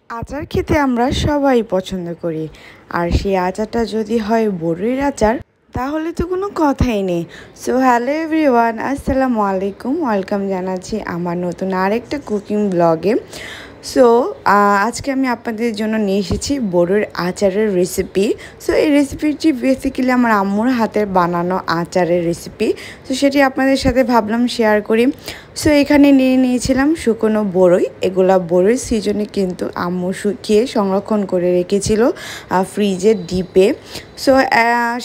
আচার খেতে আমরা সবাই পছন্দ করি। আর সেই আচারটা যদি হয় বড়ির আচার, তাহলে তো কোনো কথাই নেই। সো হ্যালো এভরিওয়ান, আসসালামু আলাইকুম, ওয়েলকাম জানাচ্ছি আমার নতুন আরেকটা কুকিং ব্লগে। সো আজকে আমি আপনাদের জন্য নিয়ে এসেছি বড়ির আচারের রেসিপি। সো এই রেসিপিটি বেসিক্যালি আমার আম্মুর হাতের বানানো আচারের রেসিপি। সো সেটি আপনাদের সাথে ভাবলাম শেয়ার করি। সো এখানে নিয়ে নিয়েছিলাম শুকনো বড়ই। এগুলা বড়ির সিজনে কিন্তু আম্মু শুকিয়ে সংরক্ষণ করে রেখেছিল ফ্রিজের ডিপে। সো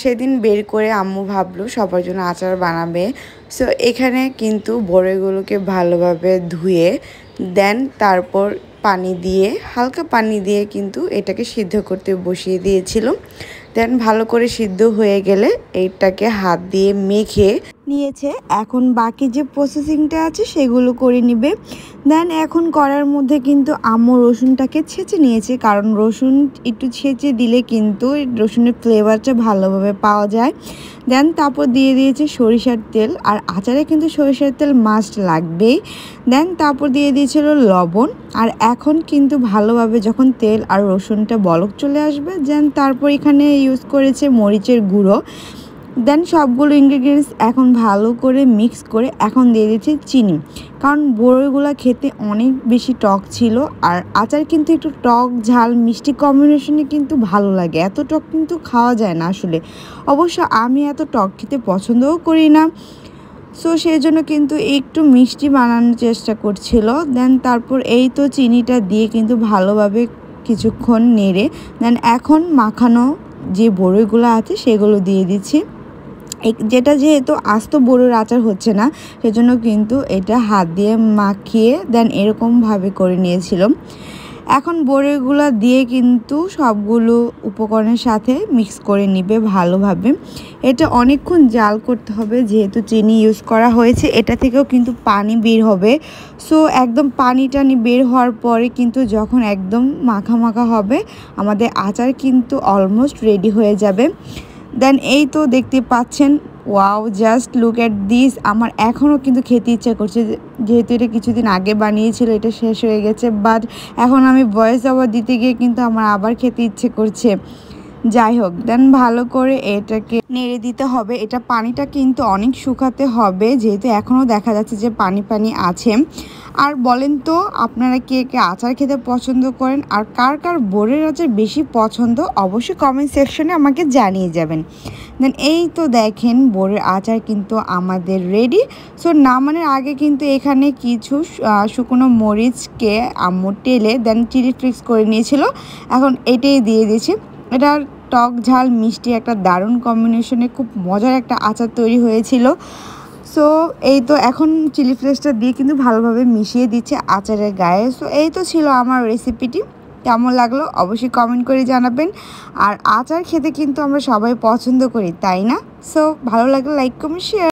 সেদিন বের করে আম্মু ভাবলো সবার জন্য আচার বানাবে। সো এখানে কিন্তু বড়িগুলোকে ভালোভাবে ধুয়ে দেন তারপর পানি দিয়ে, হালকা পানি দিয়ে কিন্তু এটাকে সিদ্ধ করতে বসিয়ে দিয়েছিল। দেন ভালো করে সিদ্ধ হয়ে গেলে এইটাকে হাত দিয়ে মেখে নিয়েছে। এখন বাকি যে প্রসেসিংটা আছে সেগুলো করে নিবে। দেন এখন করার মধ্যে কিন্তু আম্মু রসুনটাকে ছেঁচে নিয়েছে, কারণ রসুন একটু ছেঁচে দিলে কিন্তু রসুনের ফ্লেভারটা ভালোভাবে পাওয়া যায়। দেন তারপর দিয়ে দিয়েছে সরিষার তেল, আর আচারে কিন্তু সরিষার তেল মাস্ট লাগবেই। দেন তারপর দিয়ে দিয়েছিল লবণ। আর এখন কিন্তু ভালোভাবে যখন তেল আর রসুনটা বলক চলে আসবে, দেন তারপর এখানে ইউজ করেছে মরিচের গুঁড়ো। দেন সবগুলো ইনগ্রিডিয়েন্টস এখন ভালো করে মিক্স করে এখন দিয়ে দিচ্ছি চিনি, কারণ বড়িগুলো খেতে অনেক বেশি টক ছিল। আর আচার কিন্তু একটু টক ঝাল মিষ্টি কম্বিনেশনে কিন্তু ভালো লাগে, এত টক কিন্তু খাওয়া যায় না আসলে। অবশ্য আমি এত টক খেতে পছন্দও করি না। সো সেই জন্য কিন্তু একটু মিষ্টি বানানোর চেষ্টা করছিল। দেন তারপর এই তো চিনিটা দিয়ে কিন্তু ভালোভাবে কিছুক্ষণ নেড়ে দেন এখন মাখানো যে বড়িগুলো আছে সেগুলো দিয়ে দিচ্ছি। যেটা যেহেতু আস্ত বড়ির আচার হচ্ছে না, সেজন্য কিন্তু এটা হাত দিয়ে মাখিয়ে দেন এরকমভাবে করে নিয়েছিলাম। এখন বড়িগুলো দিয়ে কিন্তু সবগুলো উপকরণের সাথে মিক্স করে নিবে ভালোভাবে। এটা অনেকক্ষণ জাল করতে হবে, যেহেতু চিনি ইউজ করা হয়েছে এটা থেকেও কিন্তু পানি বের হবে। সো একদম পানি টানি বের হওয়ার পরে কিন্তু যখন একদম মাখা মাখা হবে, আমাদের আচার কিন্তু অলমোস্ট রেডি হয়ে যাবে। দেন এই তো দেখতে পাচ্ছেন, wow, just look at this. আমার এখনও কিন্তু খেতে ইচ্ছা করছে, যেহেতু এটা কিছুদিন আগে বানিয়েছিল, এটা শেষ হয়ে গেছে। বাট এখন আমি ভয়েস ওভার দিতে গিয়ে কিন্তু আমার আবার খেতে ইচ্ছে করছে। যাই হোক, দেন ভালো করে এটাকে নেড়ে দিতে হবে। এটা পানিটা কিন্তু অনেক শুকাতে হবে, যেহেতু এখনও দেখা যাচ্ছে যে পানি পানি আছে। আর বলেন তো আপনারা কে কে আচার খেতে পছন্দ করেন, আর কার কার বড়ির আচার বেশি পছন্দ, অবশ্যই কমেন্ট সেকশনে আমাকে জানিয়ে যাবেন। দেন এই তো দেখেন বড়ির আচার কিন্তু আমাদের রেডি। সো নামানোর আগে কিন্তু এখানে কিছু শুকনো মরিচকে আম্মু টেলে দেন চিলি ফ্লেক্স করে নিয়েছিল। এখন এটাই দিয়ে দিয়েছি। এটার টক ঝাল মিষ্টি একটা দারুণ কম্বিনেশনে খুব মজার একটা আচার তৈরি হয়েছিল। সো এই তো এখন চিলি ফ্লেক্সটা দিয়ে কিন্তু ভালোভাবে মিশিয়ে দিচ্ছে আচারের গায়ে। সো এই তো ছিল আমার রেসিপিটি। কেমন লাগলো অবশ্যই কমেন্ট করে জানাবেন। আর আচার খেতে কিন্তু আমরা সবাই পছন্দ করি, তাই না? সো ভালো লাগলে লাইক কমেন্ট শেয়ার।